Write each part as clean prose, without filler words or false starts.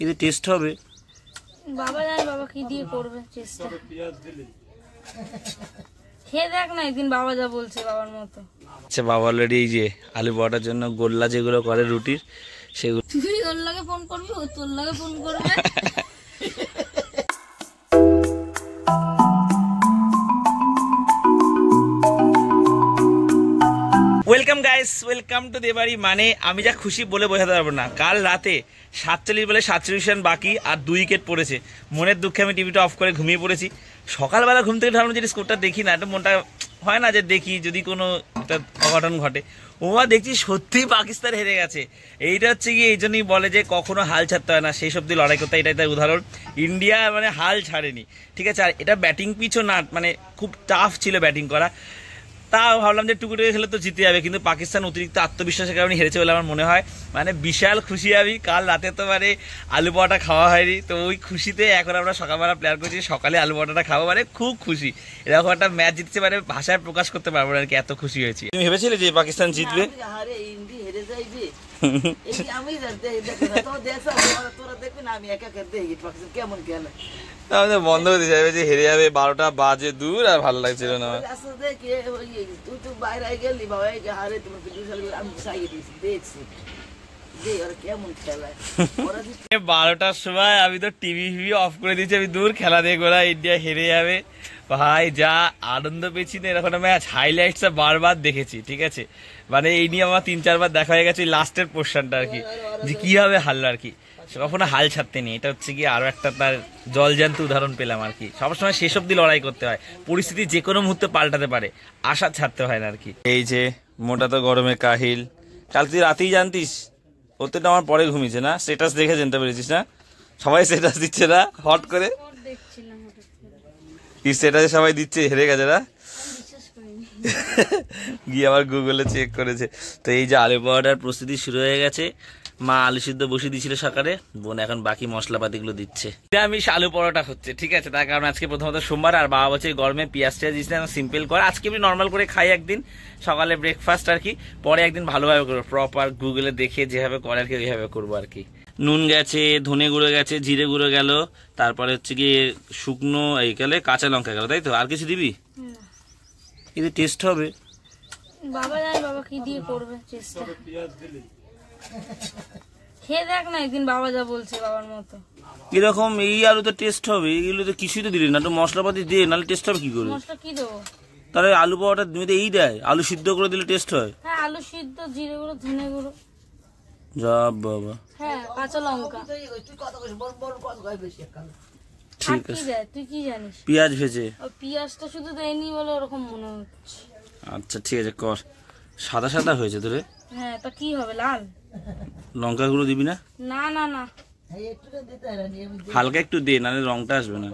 এতে টেস্ট হবে। বাবা জানে বাবা কি দিয়ে করবে চেষ্টা। খেয়ে দেখ না একদিন বাবা যা বলছে বাবার মতো। আচ্ছা বাবা অলরেডি এই যে আলু পরোটার জন্য গোল্লা যেগুলো করে রুটির সেগুলো। তুই ওর লাগে ফোন করবি, ও তোর লাগে ফোন করবে। ওয়েলকাম গাইস, ওয়েলকাম টু দেবাড়ি। মানে আমি যা খুশি বলে বোঝাতে পারবো না। কাল রাতে 47 বলে 47 রান বাকি আর 2 উইকেট পড়েছে। মনের দুঃখে আমি টিভিটা অফ করে ঘুমিয়ে পড়েছি। সকালবেলা ঘুম থেকে ভাবলাম যে স্কোরটা দেখি না, একটা মনটা হয় না যে দেখি যদি কোনো একটা অঘটন ঘটে। ওমা দেখছি সত্যিই পাকিস্তান হেরে গেছে। এইটা হচ্ছে গিয়ে এই জন্যই বলে যে কখনো হাল ছাড়তে হয় না, সেই সব দিয়ে লড়াই করতে হয়। এটাই তার উদাহরণ। ইন্ডিয়া মানে হাল ছাড়েনি, ঠিক আছে। আর এটা ব্যাটিং পিচও না, মানে খুব টাফ ছিল ব্যাটিং করা। তাও ভাবলাম যে টুকুটুকি খেলে তো জিতে যাবে, কিন্তু পাকিস্তান অতিরিক্ত আত্মবিশ্বাসের কারণে হেরেছে বলে আমার মনে হয়। মানে বিশাল খুশি আমি। কাল রাতে তো মানে আলু পরোটা খাওয়া হয়নি, তো ওই খুশিতে এখন আমরা সকালবেলা প্ল্যান করছি সকালে আলু পরোটাটা খাবো। মানে খুব খুশি, এরকম একটা ম্যাচ জিতছে মানে ভাষায় প্রকাশ করতে পারবো না আর কি, এত খুশি হয়েছি। তুমি ভেবেছিলে যে পাকিস্তান জিতবে? বন্ধ হতে যাবে যে হেরে যাবে, 12টা বাজে দূর, আর ভালো লাগছিল না। 12টার সময় আমি তো টিভি অফ করে দিয়েছি, আমি দূর খেলা দেখবো না, ইন্ডিয়া হেরে যাবে। ভাই যা আনন্দ পেয়েছি না, এরকম ম্যাচ হাইলাইটস বারবার দেখেছি, ঠিক আছে। মানে এই নিয়ে আমার 3-4 বার দেখা হয়ে গেছে লাস্টের পোর্শনটা আর কি, যে কিভাবে হারলো আর কি। কখনো হাল ছাড়তে নেই, এটা হচ্ছে কি আরো একটা তার জলজান্ত উদাহরণ পেলাম আর কি। সবসময় শেষ অব্দি লড়াই করতে হয়, পরিস্থিতি যে কোনো মুহূর্তে পাল্টাতে পারে, আশা ছাড়তে হয় না আর কি। এই যে মোটা তো গরমে কাহিল। কাল তুই রাতেই জানতিস? ওতে তো আমার পরে ঘুমিয়েছে না, স্ট্যাটাস দেখে জানতে পেরেছিস না? সবাই স্ট্যাটাস দিচ্ছে না হট করে, কি স্ট্যাটাসে সবাই দিচ্ছে হেরে গেছে না, গিয়ে আবার গুগলে চেক করেছে। তো এই যে আলু পরোটার প্রস্তুতি শুরু হয়ে গেছে। মা আলু সিদ্ধ বসিয়ে দিয়েছিল সকালে, বোন এখন বাকি মশলাপাতিগুলো দিচ্ছে। আমি আলু পরোটা হচ্ছে, ঠিক আছে। তার কারণ আজকে প্রথমত সোমবার, আর বাবা বলছে গরমে পেঁয়াজ টিয়াজ দিচ্ছে না, সিম্পল কর। আজকে আমি নর্মাল করে খাই একদিন সকালে ব্রেকফাস্ট আর কি, পরে একদিন ভালোভাবে করবো, প্রপার গুগলে দেখে যেভাবে করে আর কি ওইভাবে করবো আর কি। নুন গেছে, ধনে গুঁড়ো গেছে, জিরে গুঁড়ো গেল, তারপরে হচ্ছে গিয়ে শুকনো এই গেলে কাঁচা লঙ্কা গেল, তাই তো? আর কিছু দিবি? এতে টেস্ট হবে। বাবা জানে বাবা কি দিয়ে করবে চেষ্টা। খেয়ে দেখ না একদিন বাবা যা বলছে বাবার মতো। এরকম এই আলু তো টেস্ট হবে, এগুলো তো কিছুই তো দিলি না, তো মশলাপাতি দিয়ে, নাহলে টেস্ট হবে কি করে? মশলা কি দেবো? তাহলে আলু পরোটা তুমি তো এই দেয়, আলু সিদ্ধ করে দিলে টেস্ট হয়? হ্যাঁ, আলু সিদ্ধ, জিরে গুঁড়ো, ধনে গুঁড়ো, যা বাবা, হ্যাঁ কাঁচা লঙ্কা। ঠিক আছে। তুই কি জানিস? পেঁয়াজ ভেজে। পেঁয়াজটা শুধু দেয়নি বলে ওরকম মনে হচ্ছে। আচ্ছা ঠিক আছে কর। সাদা সাদা হয়েছে তোরে। হ্যাঁ, তা কি হবে, লাল? লঙ্কা গুঁড়ো দিবি না? না না না, হালকা একটু দে, নাহলে রংটা আসবে না।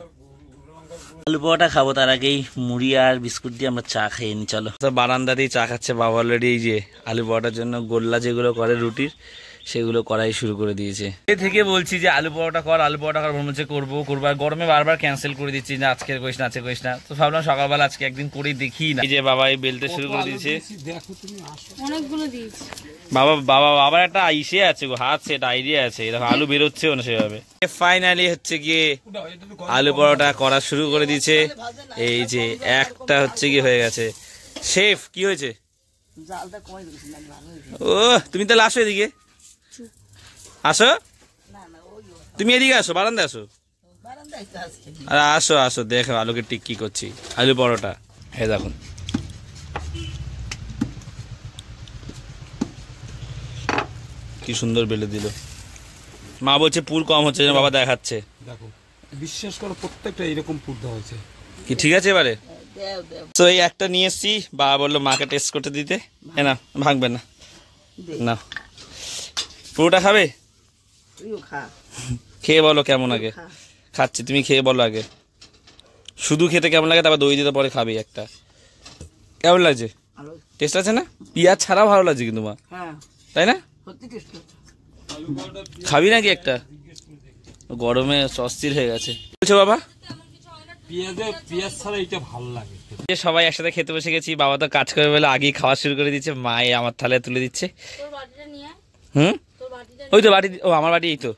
আলু পরোটা খাবো, তার আগেই মুড়ি আর বিস্কুট দিয়ে আমরা চা খেয়ে নি। চলো, বারান্দাতেই চা খাচ্ছে বাবা অলরেডি। এই যে আলু পরোটার জন্য গোল্লা যেগুলো করে রুটির সেগুলো করাই শুরু করে দিয়েছে। এ থেকে বলছি যে আলু পরোটা কর, আলু পরোটা কর, মনে হচ্ছে করবো করবো, আর গরমে বারবার ক্যান্সেল করে দিচ্ছি না, আজকে করিস না, আজকে করিস না। তো ভাবলাম সকালবেলা আজকে একদিন করেই দেখি না। এই যে বাবা এই বেলতে শুরু করে দিয়েছে, অনেকগুলো দিয়েছি বাবা। বাবা আবার একটা ইসে আছে গো, হাত সেট আইডিয়া আছে, এরকম আলু বেরোচ্ছেও না সেভাবে। ফাইনালি হচ্ছে গিয়ে আলু পরোটা করা শুরু করে দিয়েছে। এই যে একটা হচ্ছে কি হয়ে গেছে। শেফ কি হয়েছে? ও তুমি তাহলে আসো এদিকে, আসো তুমি এদিকে আসো, বারান্দায় আসো, আর আসো আসো দেখো আলুকে টিক কি করছি। আলু পরোটা হ্যাঁ দেখুন, কি সুন্দর বেলে দিল। মা বলছে পুর কম হচ্ছে, বাবা দেখাচ্ছে, দেখো বিশ্বাস করো প্রত্যেকটা এরকম পুর দেওয়া হয়েছে। কি ঠিক আছে এবারে? তো এই একটা নিয়ে এসছি, বাবা বললো মাকে টেস্ট করতে দিতে। না ভাঙবে না, না পুরোটা খাবে? খেয়ে বলো কেমন আগে। খাচ্ছি, তুমি খেয়ে বলো আগে শুধু খেতে কেমন লাগে, তারপর দই দিতে পরে খাবি একটা। কেমন লাগছে? টেস্ট আছে না? পেঁয়াজ ছাড়াও ভালো লাগছে কিন্তু মা, তাই না? খাবি নাকি একটা? গরমে অস্থির হয়ে গেছে বলছো বাবা। পেঁয়াজ ছাড়া এটা ভালো লাগে। সবাই একসাথে খেতে বসে গেছি, বাবা তো কাজ করে বলে আগেই খাওয়া শুরু করে দিচ্ছে, মা আমার থালায় তুলে দিচ্ছে। ওই তো বাটি, ও আমার বাটি, এই তো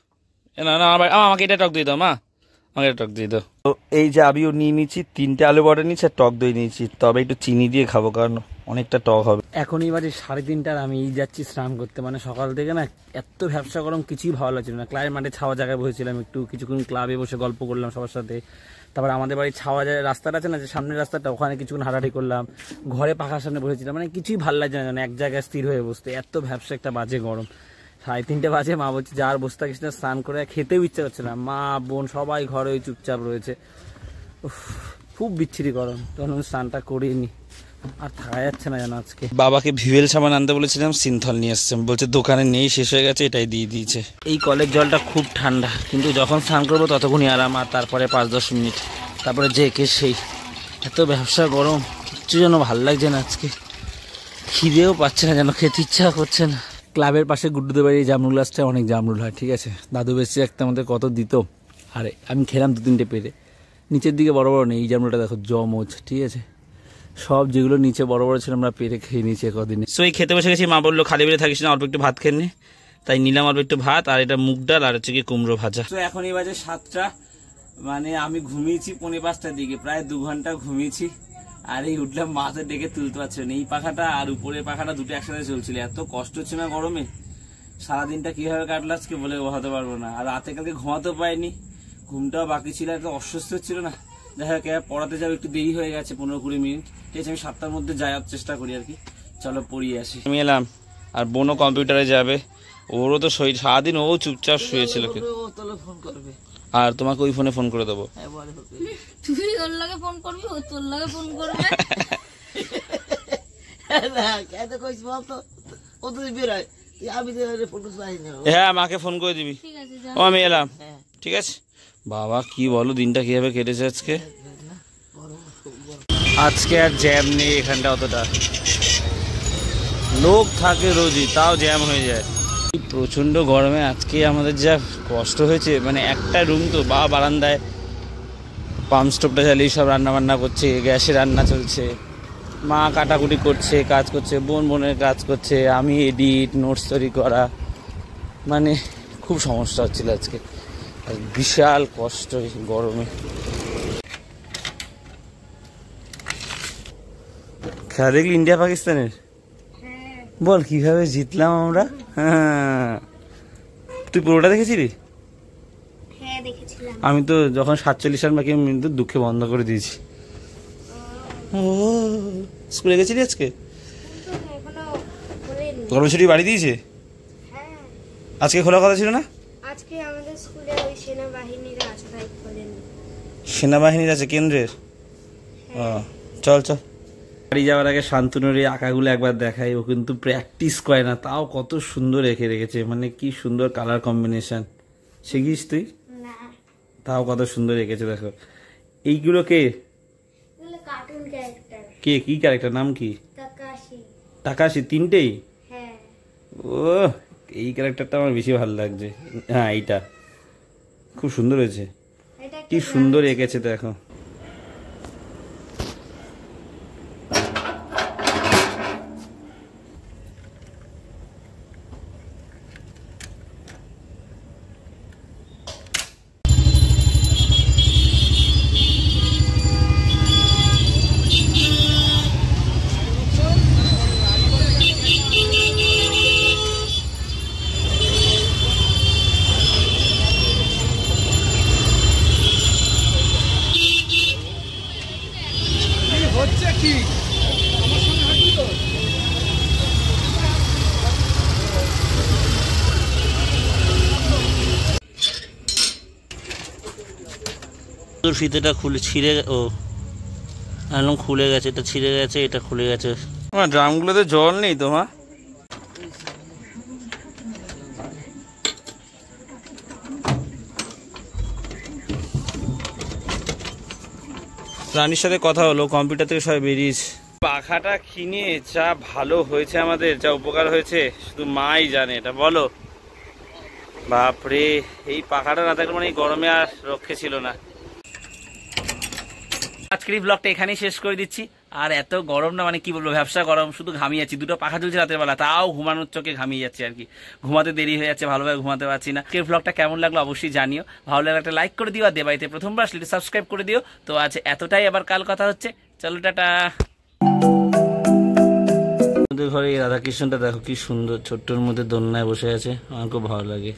না না আমাকে এটা টক দিয়ে দাও মা, আমাকে এটা টক দিয়ে দাও। তো এই যে আমিও নিয়ে নিচ্ছি 3টে আলু বড়া নিচ্ছি আর টক দই নিয়েছি, তবে একটু চিনি দিয়ে খাবো কারণ অনেকটা টক হবে। এখনই বাজে 3:30, আমি যাচ্ছি স্নান করতে। মানে সকাল থেকে না এত ব্যবসা গরম, কিছুই ভালো লাগছিল না। ক্লাবের মাঠে ছাওয়া জায়গায় বসেছিলাম, একটু কিছুক্ষণ ক্লাবে বসে গল্প করলাম সবার সাথে। তারপর আমাদের বাড়ির ছাওয়া যায় রাস্তাটা আছে না, যে সামনের রাস্তাটা, ওখানে কিছুক্ষণ হাঁটাহাঁটি করলাম। ঘরে পাখার সামনে বসেছিলাম, মানে কিছুই ভালো লাগছে না, এক জায়গায় স্থির হয়ে বসতে। এত ব্যবসা একটা বাজে গরম। 3:30 বাজে, মা বলছে যার বসে থাকিস না, স্নান করে খেতেও ইচ্ছা করছে না। মা বোন সবাই ঘরে ওই চুপচাপ রয়েছে। খুব বিচ্ছিরি গরম, তখন স্নানটা করিনি, আর থাকা যাচ্ছে না জানো আজকে। বাবাকে ভিভেল সাবান আনতে বলেছিলাম, সিনথল নিয়ে আসছে, বলছে দোকানে নেই, শেষ হয়ে গেছে, এটাই দিয়ে দিয়েছে। এই কলের জলটা খুব ঠান্ডা, কিন্তু যখন স্নান করবো ততক্ষণই আরাম, আর তারপরে 5-10 মিনিট, তারপরে যে কে সেই। এত ব্যবসা গরম, কিচ্ছু যেন ভাল লাগছে না আজকে, খিদেও পাচ্ছে না, যেন খেতে ইচ্ছা করছে না। ক্লাবের পাশে গুড্ডুদের বাড়ি জামরুল গাছটা অনেক জামরুল হয়, ঠিক আছে। দাদু বেশি একটা আমাদের কত দিত, আরে আমি খেলাম 2-3টে পেরে। নিচের দিকে বড় বড় নেই, এই জামরুলটা দেখো জমজ, ঠিক আছে। সব যেগুলো নিচে বড় বড় ছিল আমরা পেরে খেয়ে নিয়েছি কদিনে। সো এই খেতে বসে গেছি, মা বললো খালি বেড়ে থাকিস না, অল্প একটু ভাত খেয়ে নে, তাই নিলাম অল্প একটু ভাত, আর এটা মুগ ডাল, আর হচ্ছে কি কুমড়ো ভাজা। তো এখন এই বাজে 7টা, মানে আমি ঘুমিয়েছি 4:45টার দিকে, প্রায় 2 ঘন্টা ঘুমিয়েছি। আর এই উঠলাম, মাথা ডেকে তুলতে পারছে না। এই পাখাটা আর উপরের পাখাটা দুটো একসাথে চলছিল, এত কষ্ট হচ্ছে না গরমে। সারাদিনটা কিভাবে কাটলো আজকে বলে বোঝাতে পারবো না। আর রাতে কালকে ঘুমাতেও পাইনি, ঘুমটাও বাকি ছিল, এত অস্বস্তি হচ্ছিল না। দেখা যাক, পড়াতে যাবো, একটু দেরি হয়ে গেছে, 15-20 মিনিট, ঠিক আছে। আমি 7টার মধ্যে যাওয়ার চেষ্টা করি আর কি। চলো পড়িয়ে আসি। আমি এলাম, আর বোনও কম্পিউটারে যাবে, ওরও তো সারাদিন ও চুপচাপ শুয়েছিল। আর তোমাকে ওই ফোনে ফোন করে দেবো। তুই ওর লাগে ফোন করবি, ও তোর লাগে ফোন করবে। হ্যাঁ, মাকে ফোন করে দিবি। ঠিক আছে, ও আমি এলাম, ঠিক আছে। বাবা কি বলো, দিনটা কিভাবে কেটেছে আজকে। আজকে আর জ্যাম নেই এখানটা, অতটা লোক থাকে রোজই, তাও জ্যাম হয়ে যায়। প্রচন্ড গরমে আজকে আমাদের যা কষ্ট হয়েছে, মানে একটা রুম তো, বারান্দায় পাম্প স্টোভটা জ্বালিয়ে সব রান্না বান্না করছে, গ্যাসে রান্না চলছে, মা কাটাকুটি করছে, কাজ করছে, বোনের কাজ করছে, আমি এডিট নোটস তৈরি করা, মানে খুব সমস্যা হচ্ছিল আজকে, আর বিশাল কষ্ট গরমে। খেলা দেখলি ইন্ডিয়া পাকিস্তানের? বল কিভাবে জিতলাম আমরা। হ্যাঁ, তুই পুরোটা দেখেছিলি? হ্যাঁ দেখেছিলাম। আমি তো যখন 47 রান বাকি, আমি কিন্তু দুঃখে বন্ধ করে দিয়েছি। ও স্কুলে গেছিলি আজকে? গরম ছুটি বাড়ি দিয়েছে? হ্যাঁ, আজকে খোলা কথা ছিল না? আজকে আমাদের স্কুলে ওই সেনাবাহিনীরা আছে, তাই খোলেনি। সেনাবাহিনীর আছে কেন্দ্রের? ও চল চল। বাড়ি যাওয়ার আগে শান্তনুর এই আঁকাগুলো একবার দেখাই, ও কিন্তু প্র্যাকটিস করে না, তাও কত সুন্দর এঁকে রেখেছে, মানে কি সুন্দর কালার কম্বিনেশন। শিখিস তুই? না, তাও কত সুন্দর এঁকেছে, দেখো। এইগুলো কে? Cartoon character. কে, কি ক্যারেক্টার, নাম কি? তাকাশি। তাকাশি, 3টেই? হ্যাঁ। ও এই ক্যারেক্টারটা আমার বেশি ভালো লাগছে। হ্যাঁ, এইটা খুব সুন্দর হয়েছে, কি সুন্দর এঁকেছে দেখো। ফিতেটা খুলে ছিঁড়ে, ও একদম খুলে গেছে, এটা ছিঁড়ে গেছে, এটা খুলে গেছে। আমার ড্রামগুলোতে জল নেই তোমার? রানীর সাথে কথা হলো, কম্পিউটার থেকে সবাই বেরিয়েছে। পাখাটা কিনে যা ভালো হয়েছে আমাদের, যা উপকার হয়েছে শুধু মাই জানে, এটা বলো। বাপরে, এই পাখাটা না থাকলে মানে এই গরমে আর রক্ষে ছিল না। আজকের এই ব্লগটা এখানেই শেষ করে দিচ্ছি। আর এত গরম না, মানে কি বলবো, ব্যবসা গরম, শুধু ঘামিয়ে যাচ্ছি। দুটো পাখা চলছে রাতের বেলা, তাও ঘুমানোর চোখে ঘামিয়ে যাচ্ছে আর কি। ঘুমাতে দেরি হয়ে যাচ্ছে, ভালোভাবে ঘুমাতে পারছি না। কে ব্লগটা কেমন লাগলো অবশ্যই জানিও। ভালো লাগলে একটা লাইক করে দিও, আর দেবাড়িতে প্রথমবার আসলে সাবস্ক্রাইব করে দিও। তো আজ এতটাই, আবার কাল কথা হচ্ছে। চলো টাটা। ঘরে রাধাকৃষ্ণটা দেখো কি সুন্দর, ছোট্টর মধ্যে দোলনায় বসে আছে, আমার খুব ভালো লাগে।